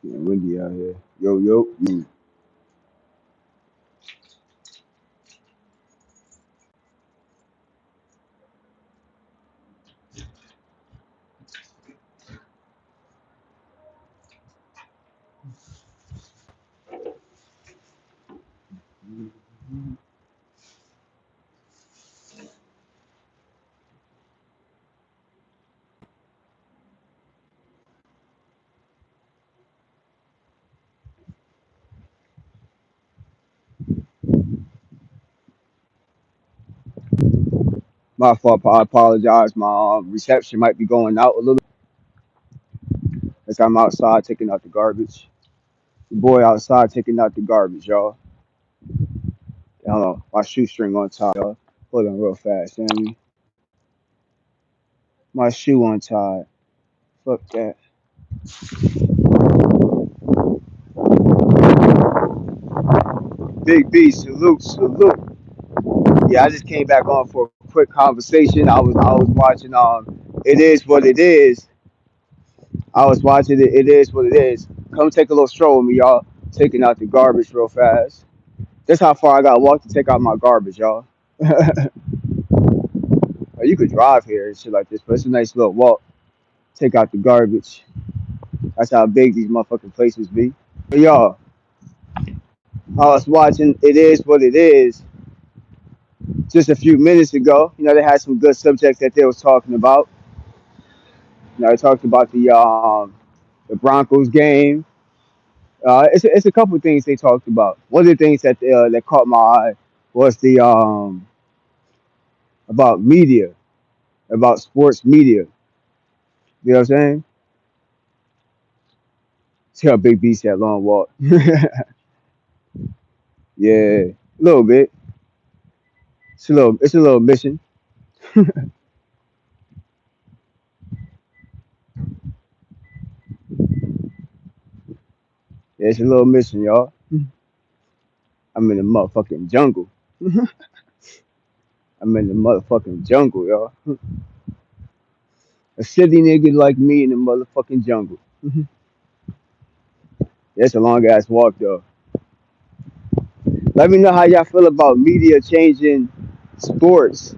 Yeah, windy out here. Yo, yo. My fault. I apologize. My reception might be going out a little as I'm outside taking out the garbage. The boy outside taking out the garbage, y'all. I don't know. My shoestring on top, y'all. Hold on real fast, Sammy. My shoe untied. Fuck that. Big B, salute, salute. Yeah, I just came back on for a quick conversation. I was watching It Is What It Is. I was watching it. It Is What It Is. Come take a little stroll with me, y'all. Taking out the garbage real fast. That's how far I gotta walk to take out my garbage, y'all. You could drive here and shit like this, but it's a nice little walk. Take out the garbage. That's how big these motherfucking places be. But y'all, I was watching It Is What It Is just a few minutes ago. You know, they had some good subjects that they was talking about. You know, they talked about the Broncos game. It's a couple of things they talked about. One of the things that caught my eye was the about media, about sports media. You know what I'm saying? See how Big B said long walk. Yeah, a little bit. It's a little mission. Yeah, it's a little mission, y'all. I'm in the motherfucking jungle. I'm in the motherfucking jungle, y'all. A city nigga like me in the motherfucking jungle. That's a long ass walk though. Let me know how y'all feel about media changing sports.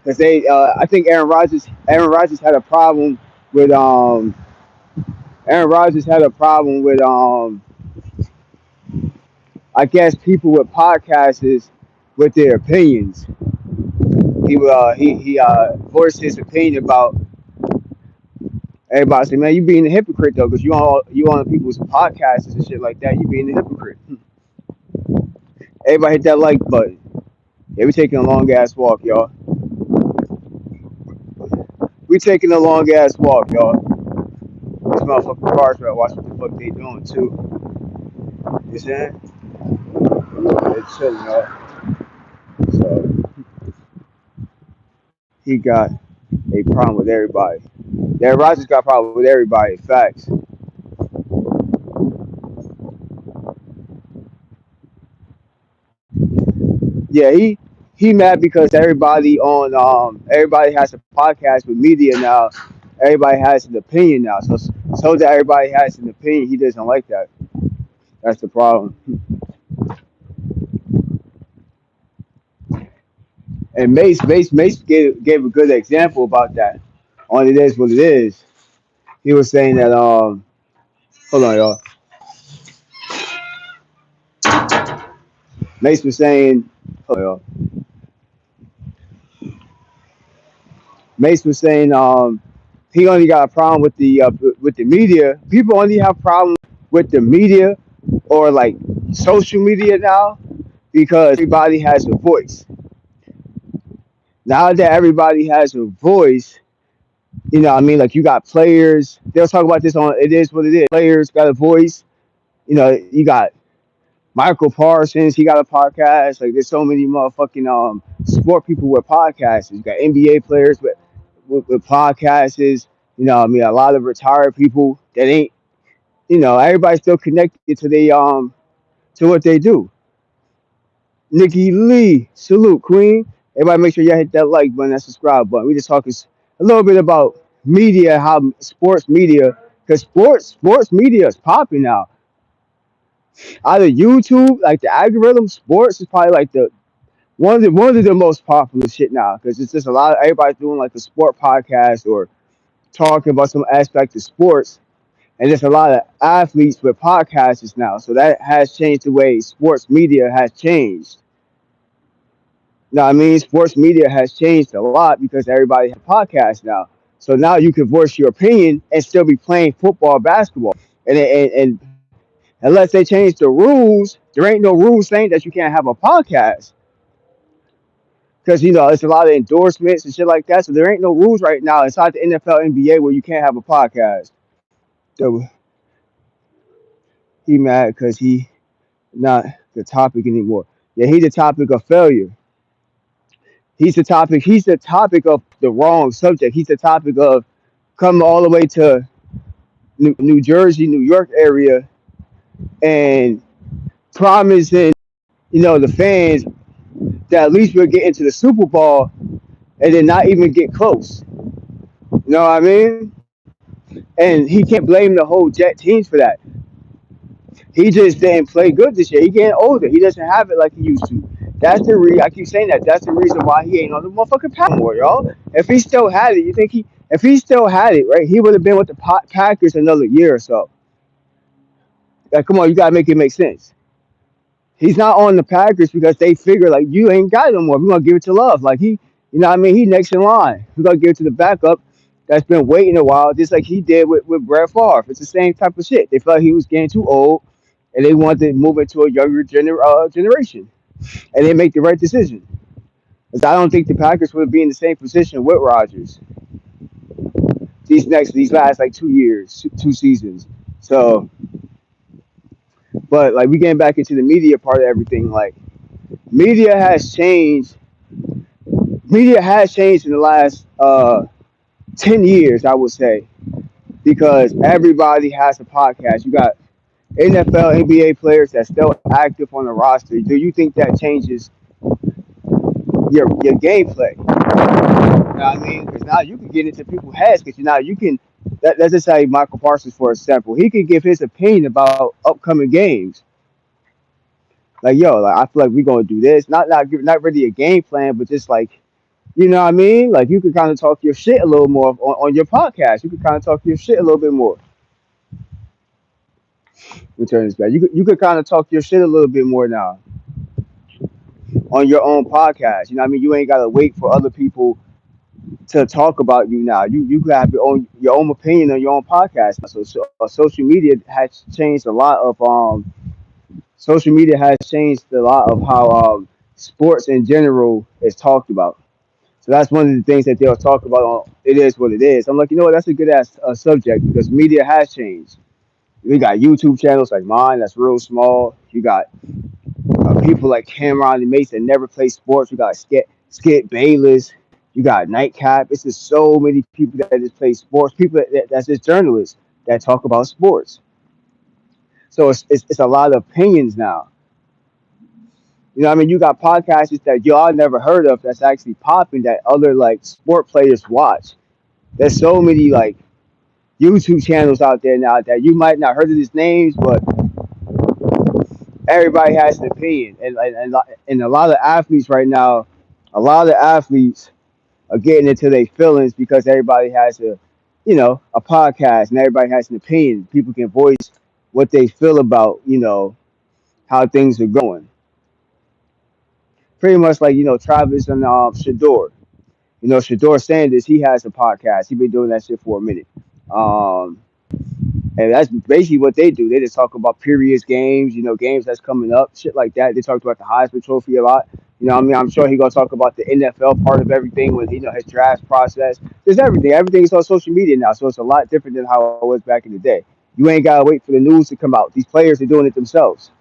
Cause I think Aaron Rodgers had a problem with Aaron Rodgers had a problem with I guess people with podcasts with their opinions. He voiced his opinion about everybody. Say, man, you being a hypocrite though, because you on people's podcasts and shit like that. You being a hypocrite. Everybody hit that like button. Yeah, we taking a long ass walk, y'all. We taking a long ass walk, y'all. These motherfucking cars right watch what the fuck they doing too. You saying? It's chilling, y'all. So he got a problem with everybody. Yeah, Rogers got a problem with everybody. Facts. Yeah, he mad because everybody has a podcast with media now. Everybody has an opinion now. So that everybody has an opinion, he doesn't like that. That's the problem. And Mace gave a good example about that. On It Is What It Is. He was saying that hold on, y'all. Mace was saying hold on, y'all. Mace was saying he only got a problem with the media. People only have problems with the media or like social media now because everybody has a voice. Now that everybody has a voice, you know, what I mean, like you got players. They'll talk about this on It Is What It Is. Players got a voice. You know, you got Michael Parsons. He got a podcast. Like there's so many motherfucking sport people with podcasts. You got NBA players with podcasts. You know, what I mean, a lot of retired people that ain't. You know, everybody's still connected to to what they do. Nikki Lee, salute, Queen. Everybody make sure y'all hit that like button, that subscribe button. We just talking a little bit about media, how sports media, because sports media is popping now. Out of YouTube, like the algorithm, sports is probably like the one of the most popular shit now because it's just a lot of everybody doing like a sport podcast or talking about some aspect of sports, and there's a lot of athletes with podcasts now. So that has changed the way sports media has changed. Now, I mean, sports media has changed a lot because everybody has podcasts now. So now you can voice your opinion and still be playing football, basketball, and unless they change the rules, there ain't no rules saying that you can't have a podcast because it's a lot of endorsements and shit like that. So there ain't no rules right now inside the NFL, NBA where you can't have a podcast. So he mad because he not the topic anymore. Yeah, he's the topic of failure. He's the topic. He's the topic of the wrong subject. He's the topic of coming all the way to New Jersey, New York area, and promising the fans that at least we'll get into the Super Bowl, and then not even get close. You know what I mean? And he can't blame the whole Jet teams for that. He just didn't play good this year. He getting older. He doesn't have it like he used to. That's the I keep saying that. That's the reason why he ain't on the motherfucking pack more, y'all. If he still had it, you think he? If he still had it, right, he would have been with the Packers another year or so. Like, come on, you gotta make it make sense. He's not on the Packers because they figure like you ain't got it no more. We're gonna give it to Love. Like you know what I mean? He next in line. We're gonna give it to the backup that's been waiting a while, just like he did with Brett Favre. It's the same type of shit. They felt he was getting too old, and they wanted to move into a younger generation, and they make the right decision. Because I don't think the Packers would be in the same position with Rodgers these last like 2 years, two seasons. So, but like we getting back into the media part of everything. Like media has changed. Media has changed in the last 10 years, I would say, because everybody has a podcast. You got NFL, NBA players that's still active on the roster. Do you think that changes your gameplay? You know what I mean? Because now you can get into people's heads. Because now you can. Let's just say Michael Parsons, for example, he can give his opinion about upcoming games. Like, yo, like I feel like we're gonna do this. Not really a game plan, but just like, you know what I mean? Like you can kind of talk your shit a little more on your podcast. You can kind of talk your shit a little bit more. Let me turn this back. You could kind of talk your shit a little bit more now on your own podcast. You know what I mean? You ain't gotta wait for other people to talk about you now. You have your own opinion on your own podcast. So social media has changed a lot of social media has changed a lot of how sports in general is talked about. So that's one of the things that they'll talk about on It Is What It Is. I'm like, you know what, that's a good ass subject because media has changed. We got YouTube channels like mine that's real small. You got people like Cameron and Mason that never play sports. You got Skip Bayless. You got Nightcap. It's just so many people that just play sports. People that's just journalists that talk about sports. So it's a lot of opinions now. You know what I mean? You got podcasts that y'all never heard of that's actually popping that other like sport players watch. There's so many like YouTube channels out there now that you might not heard of these names, but everybody has an opinion. And a lot of athletes right now, a lot of athletes are getting into their feelings because everybody has a podcast and everybody has an opinion. People can voice what they feel about how things are going. Pretty much like Travis and Shador. Shador Sanders, he has a podcast. He been doing that shit for a minute. Um, and that's basically what they do. They just talk about previous games, games that's coming up, shit like that. They talked about the Heisman Trophy a lot. I mean, I'm sure he gonna talk about the NFL part of everything with his draft process. There's everything. Everything is on social media now, so it's a lot different than how it was back in the day. You ain't gotta wait for the news to come out. These players are doing it themselves.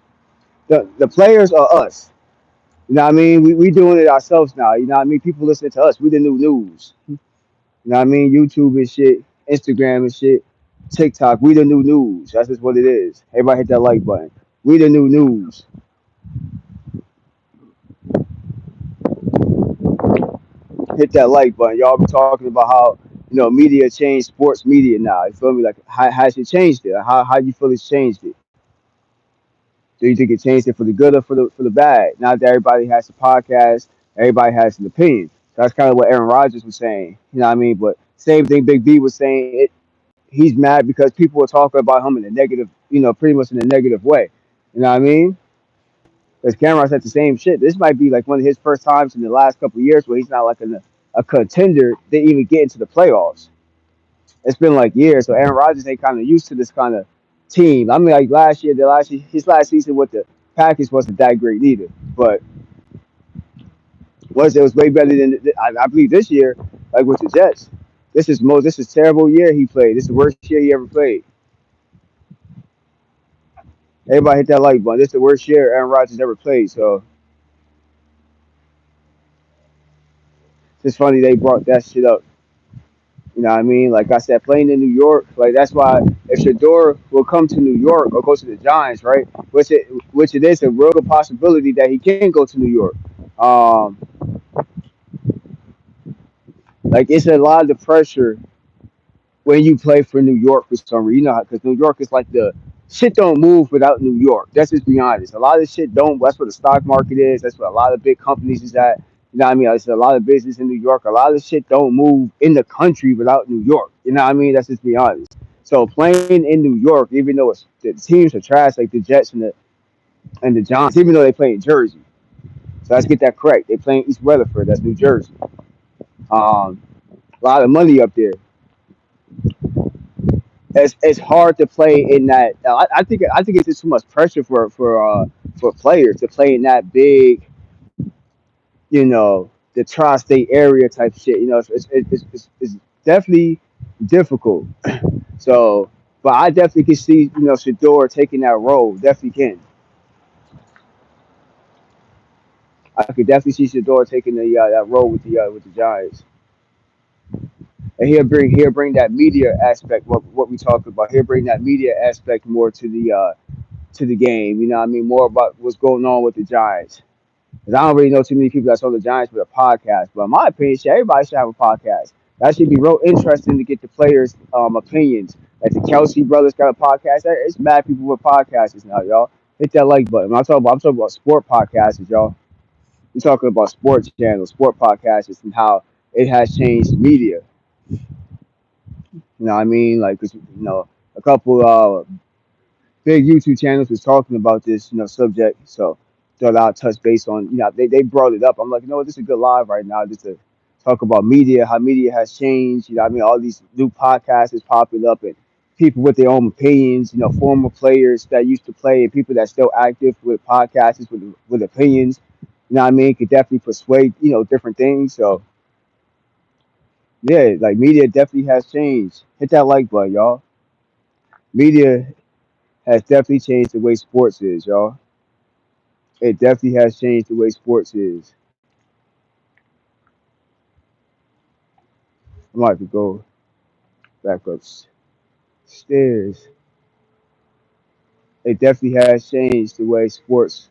The players are us. You know what I mean? We doing it ourselves now. You know what I mean? People listening to us. We the new news. You know what I mean? YouTube and shit, Instagram and shit, TikTok. We the new news. That's just what it is. Everybody hit that like button. We the new news. Hit that like button. Y'all be talking about how media changed sports media now. You feel me? Like how has it changed it? How you feel it's changed it? Do you think it changed it for the good or for the bad? Now that everybody has a podcast, everybody has an opinion. That's kind of what Aaron Rodgers was saying. You know what I mean? But same thing Big B was saying. He's mad because people were talking about him in a negative, pretty much in a negative way. You know what I mean? Because Cameron said the same shit. This might be like one of his first times in the last couple of years where he's not like a contender to even get into the playoffs. It's been like years, so Aaron Rodgers ain't kind of used to this kind of team. I mean, like his last season with the Packers wasn't that great either, but it was way better than I believe this year, like with the Jets. This is terrible year he played. This is the worst year he ever played. Everybody hit that like button. This is the worst year Aaron Rodgers ever played. So it's funny they brought that shit up. You know what I mean? Like I said, playing in New York, like that's why if Shador will come to New York or go to the Giants, right? Which it is a real good possibility that he can go to New York. Um, like it's a lot of the pressure when you play for New York for some reason. You know, because New York is like the shit don't move without New York. Let's just be honest. A lot of shit don't. That's what the stock market is. That's what a lot of big companies is at. You know what I mean? There's a lot of business in New York. A lot of shit don't move in the country without New York. You know what I mean? Let's just be honest. So playing in New York, even though the teams are trash like the Jets and the Giants, even though they play in Jersey. So let's get that correct. They play in East Weatherford. That's New Jersey. A lot of money up there. It's hard to play in that. I think it's just too much pressure for players to play in that big, the tri-state area type shit. It's definitely difficult. So, but I definitely can see Shador taking that role. Definitely can. I could definitely see Shador taking that role with the Giants, and he'll bring that media aspect. What we talked about. He'll bring that media aspect more to the game. You know what I mean? More about what's going on with the Giants. Because I don't really know too many people that's on the Giants with a podcast. But in my opinion, shit, everybody should have a podcast. That should be real interesting to get the players' opinions. Like the Kelsey brothers got a podcast. It's mad people with podcasts now, y'all. Hit that like button. I'm talking about sport podcasts, y'all. We're talking about sports channels, sport podcasts, and how it has changed media. You know what I mean? Like, 'cause, a couple big YouTube channels was talking about this, subject. So thought I'd touch base on, they brought it up. I'm like, this is a good live right now just to talk about media, how media has changed. You know what I mean? All these new podcasts is popping up and people with their own opinions, former players that used to play and people that still active with podcasts with opinions. You know what I mean? Could definitely persuade, different things. So yeah, like media definitely has changed. Hit that like button, y'all. Media has definitely changed the way sports is, y'all. It definitely has changed the way sports is. I might have to go back upstairs. It definitely has changed the way sports.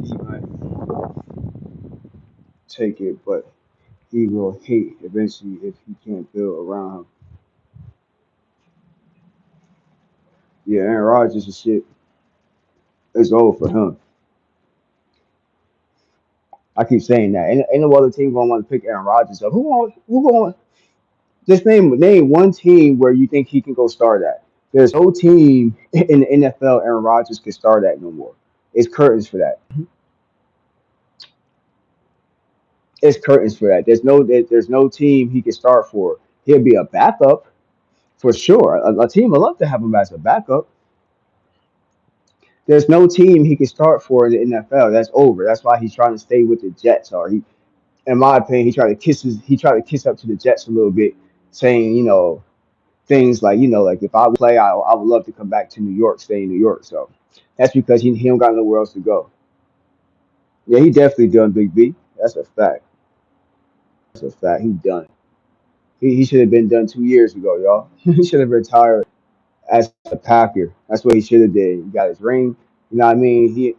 He might take it, but he will hate eventually if he can't build around him. Yeah, Aaron Rodgers and shit is over for him. I keep saying that. Ain't no other team gonna want to pick Aaron Rodgers up. Who going just name one team where you think he can go start at. There's no team in the NFL Aaron Rodgers can start at no more. It's curtains for that. It's curtains for that. There's no team he can start for. He'll be a backup for sure. A team would love to have him as a backup. There's no team he can start for in the NFL. That's over. That's why he's trying to stay with the Jets. Or in my opinion, he tried to kiss up to the Jets a little bit, saying, things like like if I would play, I would love to come back to New York, stay in New York. So that's because he don't got nowhere else to go. Yeah, he definitely done Big B. That's a fact. That's a fact. He done. He should have been done 2 years ago, y'all. He should have retired as a Packer. That's what he should have did. He got his ring. You know what I mean? He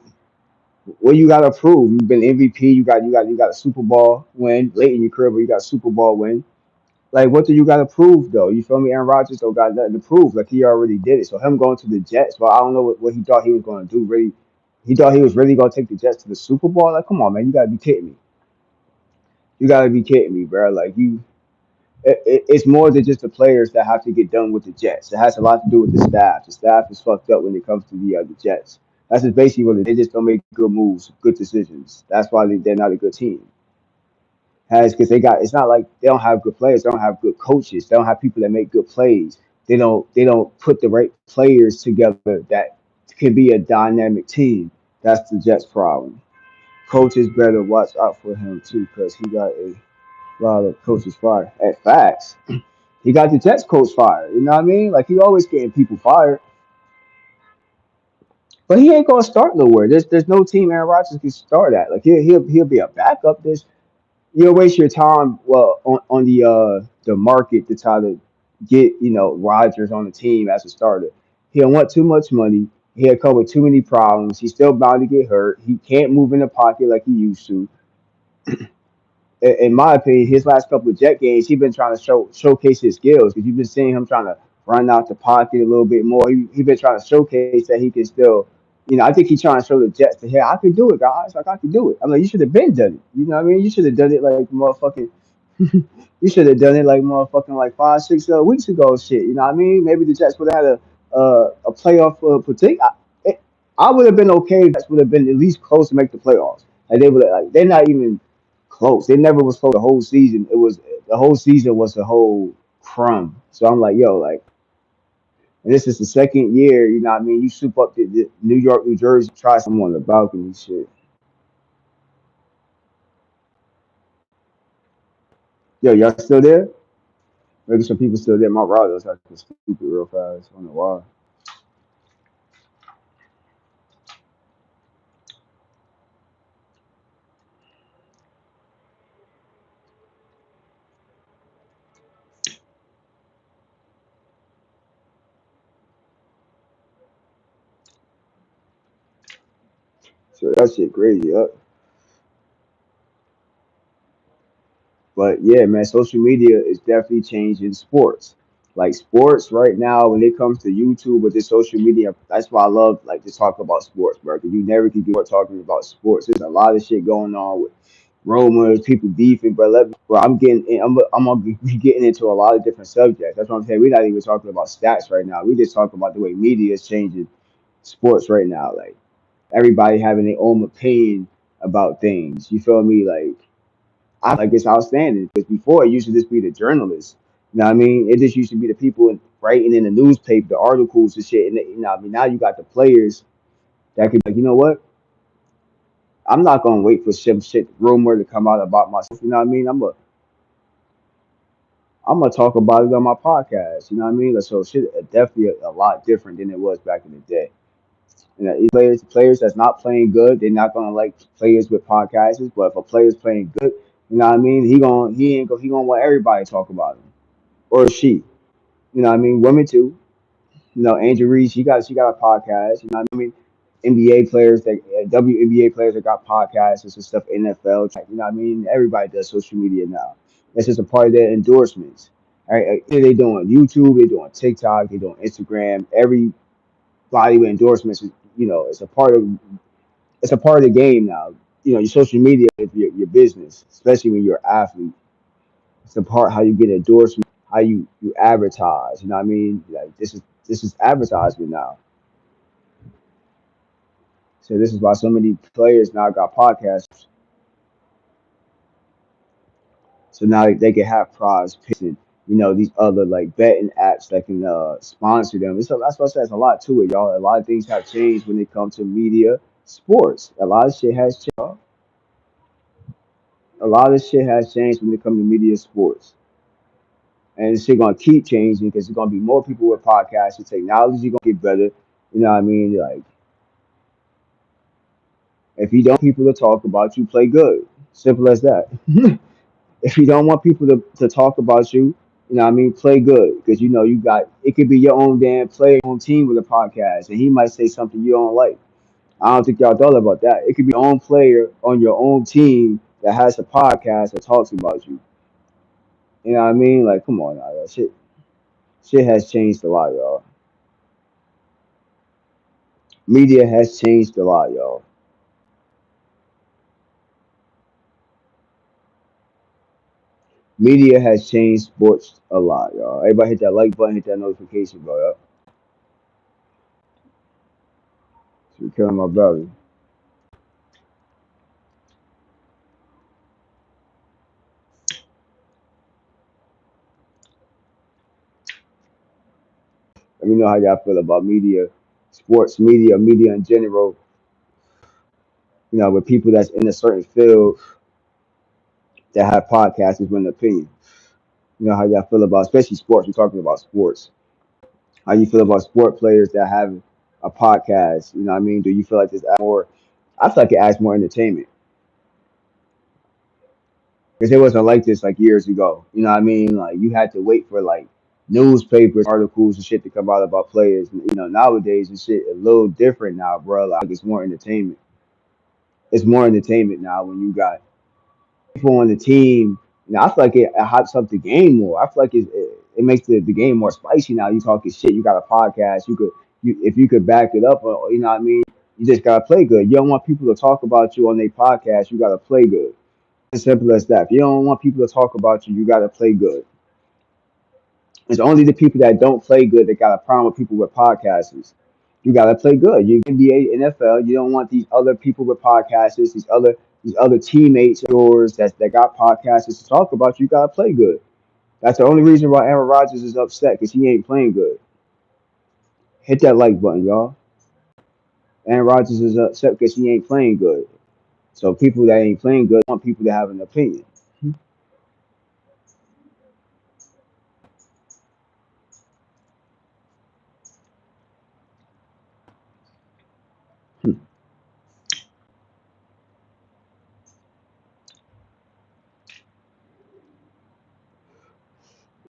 what you got to prove? You've been MVP. You got a Super Bowl win late in your career, but you got a Super Bowl win. Like, what do you got to prove though? You feel me? Aaron Rodgers don't got nothing to prove. Like he already did it. So him going to the Jets, well, I don't know what he thought he was going to do. Really, he thought he was really going to take the Jets to the Super Bowl. Like, come on, man, you got to be kidding me. You got to be kidding me, bro. Like it's more than just the players that have to get done with the Jets. It has a lot to do with the staff. The staff is fucked up when it comes to the Jets. That's just basically what they just don't make good moves, good decisions. That's why they're not a good team. Has because they got it's not like they don't have good players, they don't have good coaches, they don't have people that make good plays. They don't put the right players together that can be a dynamic team. That's the Jets' problem. Coaches better watch out for him too, because he got a lot of coaches fired. At facts. He got the Jets coach fired. You know what I mean? Like he always getting people fired. But he ain't gonna start nowhere. There's no team Aaron Rodgers can start at. Like he'll be a backup. You'll waste your time well on the market to try to get Rodgers on the team as a starter. He'll want too much money. He'll come with too many problems. He's still bound to get hurt. He can't move in the pocket like he used to. In my opinion, his last couple of Jet games, he's been trying to showcase his skills because you've been seeing him trying to run out the pocket a little bit more. He been trying to showcase that he can still, I think he's trying to show the Jets that hey, I can do it, guys. Like I can do it. I'm like, you should have been done it. You know what I mean? You should have done it like motherfucking. You should have done it like motherfucking like 5, 6 weeks ago. Shit, you know what I mean? Maybe the Jets would have had a playoff predict. I would have been okay if the Jets would have been at least close to make the playoffs. Like they would like they're not even close. They never was close the whole season. It was the whole season was a whole crumb. So I'm like, yo, like, and this is the second year. You know what I mean? You soup up the New York, New Jersey, try some on the balcony shit. Yo, y'all still there? Maybe some people still there. My router's acting stupid real fast. I don't know why. So that shit crazy. But yeah, man, social media is definitely changing sports. Like sports right now, when it comes to YouTube with this social media, that's why I love like to talk about sports, bro. Because you never can get talking about sports. There's a lot of shit going on with rumors, people beefing, but bro, I'm gonna be getting into a lot of different subjects. That's what I'm saying. We're not even talking about stats right now. We just talking about the way media is changing sports right now. Like everybody having their own opinion about things. You feel me? I like it's outstanding because before it used to just be the journalists. You know what I mean? It just used to be the people writing in the newspaper, the articles and shit. And what I mean, now you got the players that could be like, you know what? I'm not gonna wait for some shit rumor to come out about myself. You know what I mean? I'm gonna talk about it on my podcast. You know what I mean? Like, so shit, definitely a lot different than it was back in the day. Players that's not playing good, they're not gonna like players with podcasts. But if a player's playing good, you know what I mean? He gonna want everybody to talk about him or she. You know what I mean? Women too. Angel Reese, she got a podcast. You know what I mean? NBA players that WNBA players that got podcasts and some stuff. NFL, you know what I mean? Everybody does social media now. That's just a part of their endorsements. All right, they doing YouTube, they doing TikTok, they doing Instagram. Everybody with endorsements, it's a part of the game now. Your social media is your business, especially when you're an athlete. It's the part how you get endorsement, how you advertise. You know what I mean? Like this is advertisement now. So this is why so many players now got podcasts. So now they can have prize picks and these other like betting apps that can sponsor them. That's what I said. There's a lot to it, y'all. A lot of things have changed when it comes to media, sports. A lot of shit has changed. A lot of shit has changed when it comes to media, sports. and this shit gonna keep changing because there's gonna be more people with podcasts. The technology gonna get better. You know what I mean? Like if you don't want people to talk about you, play good. Simple as that. If you don't want people to talk about you, you know what I mean, play good. Because you know you got it could be your own damn player on team with a podcast and he might say something you don't like. I don't think y'all thought about that. It could be your own player on your own team that has a podcast that talks about you. You know what I mean? Like, come on now, that shit has changed a lot, y'all. Media has changed a lot, y'all. Media has changed sports a lot, y'all. Everybody hit that like button, hit that notification, bro. Y'all. So we killing my brother. Let me know how y'all feel about media, sports media, media in general. You know, with people that's in a certain field that have podcasts with an opinion. You know how y'all feel about, especially sports. We're talking about sports. How you feel about sport players that have a podcast? You know what I mean? Do you feel like this adds more? I feel like it adds more entertainment because it wasn't like this like years ago. You know what I mean? Like you had to wait for like newspapers, articles, and shit to come out about players. You know, nowadays this shit a little different now, bro. Like it's more entertainment. It's more entertainment now when you got people on the team. You know, I feel like it hypes up the game more. I feel like it makes the game more spicy now. You talking shit. You got a podcast. If you could back it up, or, you know what I mean. You just gotta play good. You don't want people to talk about you on their podcast. You gotta play good. As simple as that. If you don't want people to talk about you, you gotta play good. It's only the people that don't play good that got a problem with people with podcasts. You gotta play good. You NBA, NFL. You don't want these other people with podcasts, these other teammates of yours that got podcasts to talk about. You gotta play good. That's the only reason why Aaron Rodgers is upset because he ain't playing good. Hit that like button, y'all. Aaron Rodgers is upset because he ain't playing good. So people that ain't playing good want people to have an opinion.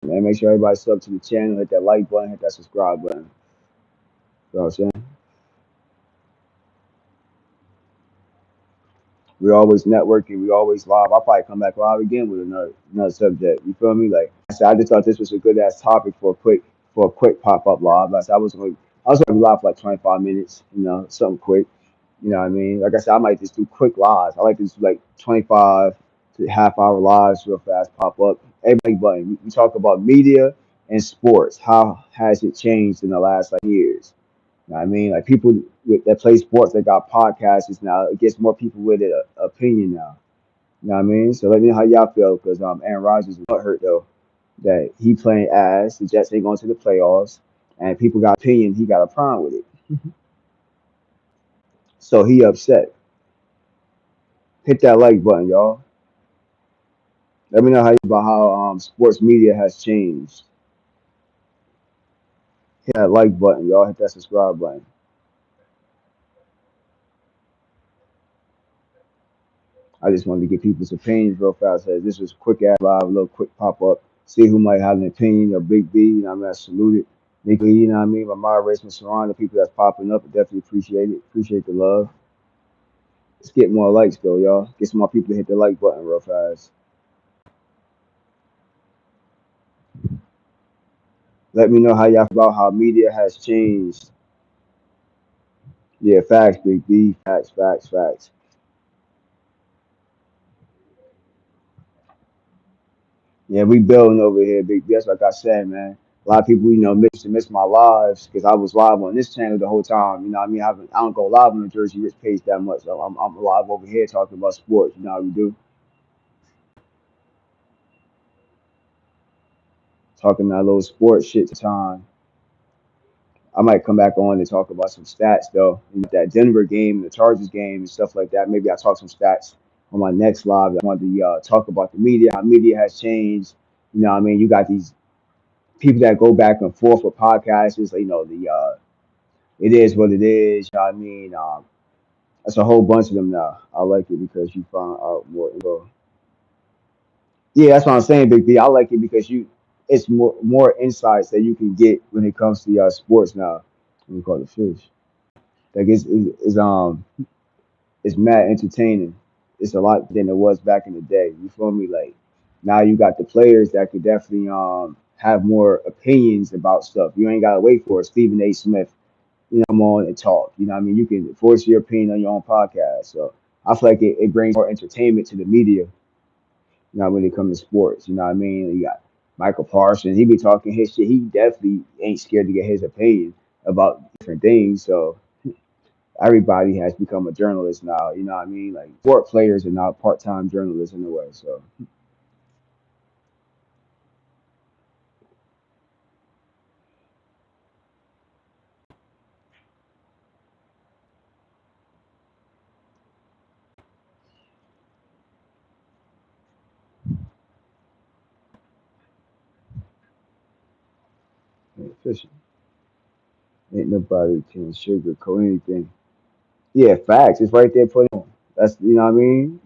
Man, make sure everybody sub to the channel, hit that like button, hit that subscribe button. You know what I'm saying? We always networking. We always live. I'll probably come back live again with another subject. You feel me? Like I said, I just thought this was a good ass topic for a quick pop up live. Like I said, I was going to be live for like 25 minutes. You know, something quick. You know what I mean? Like I said, I might just do quick lives. I like to do like 25 to half hour lives real fast pop up. Everybody button. We talk about media and sports. How has it changed in the last like years? You know what I mean? Like people that play sports that got podcasts now, it gets more people with an opinion now. You know what I mean? So let me know how y'all feel because Aaron Rodgers is hurt though that he playing ass. The Jets ain't going to the playoffs, and people got opinion. He got a problem with it, so he upset. Hit that like button, y'all. Let me know how you about how sports media has changed. Hit that like button, y'all. Hit that subscribe button. I just wanted to get people's opinions real fast. This was quick ass live, a little quick pop up. See who might have an opinion or Big B. You know what I mean? I salute it. Big B, you know what I mean? My moderation, surround the people that's popping up. I definitely appreciate it. Appreciate the love. Let's get more likes though, y'all. Get some more people to hit the like button real fast. Let me know how y'all feel about how media has changed. Yeah, facts, Big B. Facts, facts, facts. Yeah, we building over here, Big B. That's like I said, man. A lot of people, miss my lives because I was live on this channel the whole time. You know what I mean? I don't go live on the Jersey Rich page that much. So I'm live over here talking about sports. You know how we do? Talking that little sports shit time. I might come back on and talk about some stats though. That Denver game, the Chargers game, and stuff like that. Maybe I'll talk some stats on my next live. I want to talk about the media, how media has changed. You know what I mean? You got these. people that go back and forth with podcasts is, the it is what it is. You know what I mean? That's a whole bunch of them now. I like it because you find out more info. Yeah, that's what I'm saying, Big B. I like it because it's more insights that you can get when it comes to sports now. We call it fish. Like it's mad entertaining. It's a lot than it was back in the day. You feel me? Like now you got the players that could definitely have more opinions about stuff. You ain't gotta wait for Stephen A. Smith, come on and talk. You know what I mean? You can voice your opinion on your own podcast. So I feel like it brings more entertainment to the media, when it comes to sports. You know what I mean? You got Michael Parsons, he be talking his shit. He definitely ain't scared to get his opinion about different things. So everybody has become a journalist now. You know what I mean? Like sport players are now part-time journalists in a way. So yeah, fishing. Ain't nobody can sugarcoat anything. Yeah, facts. It's right there put on. That's what I mean.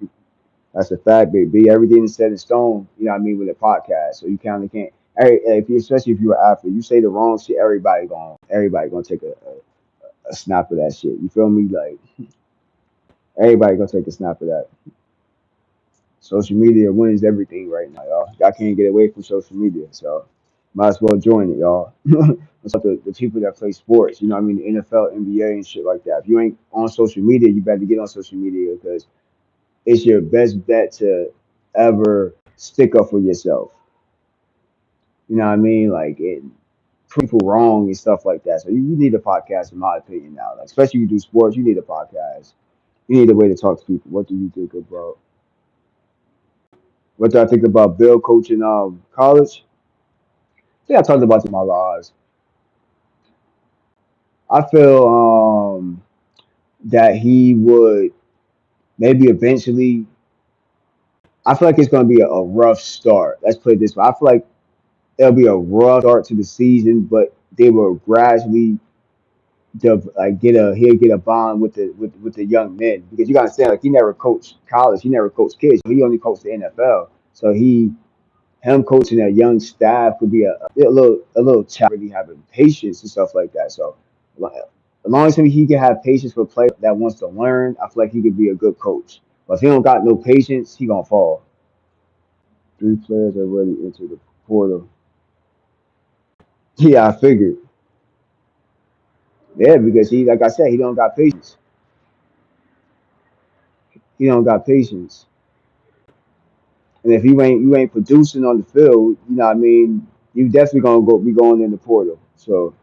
That's a fact, baby. Everything is set in stone. You know what I mean with a podcast, so you kind of can't. If you, especially if you're an athlete, you say the wrong shit, everybody gonna take a snap of that shit. You feel me? Like everybody gonna take a snap of that. Social media wins everything right now, y'all. Y'all can't get away from social media, so might as well join it, y'all. It's like the people that play sports, you know what I mean, the NFL, NBA, and shit like that. If you ain't on social media, you better get on social media because it's your best bet to ever stick up for yourself. You know what I mean? Like people wrong and stuff like that. So you need a podcast, in my opinion, now. Like, especially if you do sports, you need a podcast. You need a way to talk to people. What do you think about? What do I think about Bill coaching college? I think I talked about it in my lives. I feel that he would maybe eventually. I feel like it's going to be a rough start. Let's put it this way. I feel like it'll be a rough start to the season, but they will gradually like he'll get a bond with the young men because you gotta understand like he never coached college, he never coached kids, he only coached the NFL. So him coaching a young staff could be a little challenge really having patience and stuff like that. So like, as long as he can have patience for a player that wants to learn, I feel like he could be a good coach. But if he don't got no patience, he gonna fall. Three players already entered the portal. Yeah, I figured. Yeah, because he, like I said, he don't got patience. He don't got patience. And if you ain't producing on the field, you know what I mean, you definitely gonna be going in the portal. So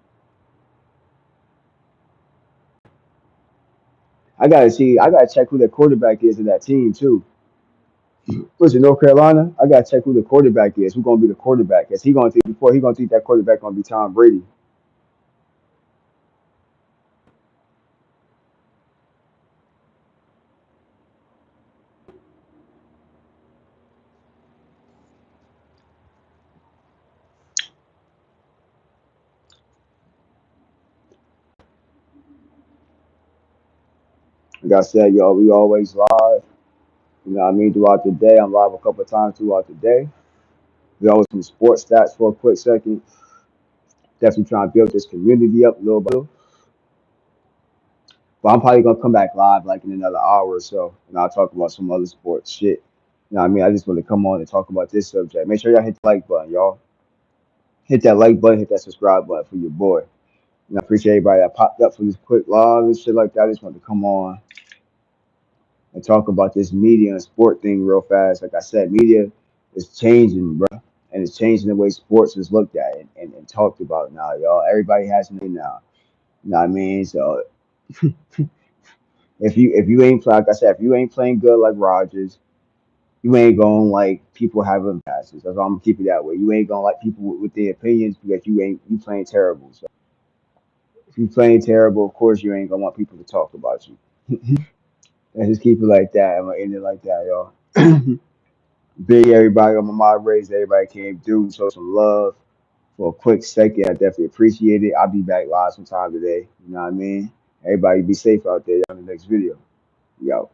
I gotta check who the quarterback is in that team too. Was it North Carolina? I gotta check who the quarterback is. Who's gonna be the quarterback? Is he gonna think before he gonna think that quarterback gonna be Tom Brady? Like I said, y'all, we always live. You know what I mean? Throughout the day. I'm live a couple of times throughout the day. We always some sports stats for a quick second. Definitely trying to build this community up a little bit. But I'm probably gonna come back live like in another hour or so, and I'll talk about some other sports shit. You know what I mean? I just want to come on and talk about this subject. Make sure y'all hit the like button, y'all. Hit that like button, hit that subscribe button for your boy. And I appreciate everybody that popped up for this quick live and shit like that. I just want to come on and talk about this media and sport thing real fast. Like I said, media is changing, bro. And it's changing the way sports is looked at and talked about now, y'all. Everybody has a name now. You know what I mean? So if you ain't like I said, if you ain't playing good like Rogers, you ain't gonna like people having passes. That's why I'm gonna keep it that way. You ain't gonna like people with their opinions because you playing terrible. So if you playing terrible, of course you ain't gonna want people to talk about you. Let's just keep it like that. I'm gonna end it like that, y'all. Big everybody on my moderators, everybody came through, show some love for a quick second. I definitely appreciate it. I'll be back live sometime today. You know what I mean? Everybody be safe out there. On the next video. Yo.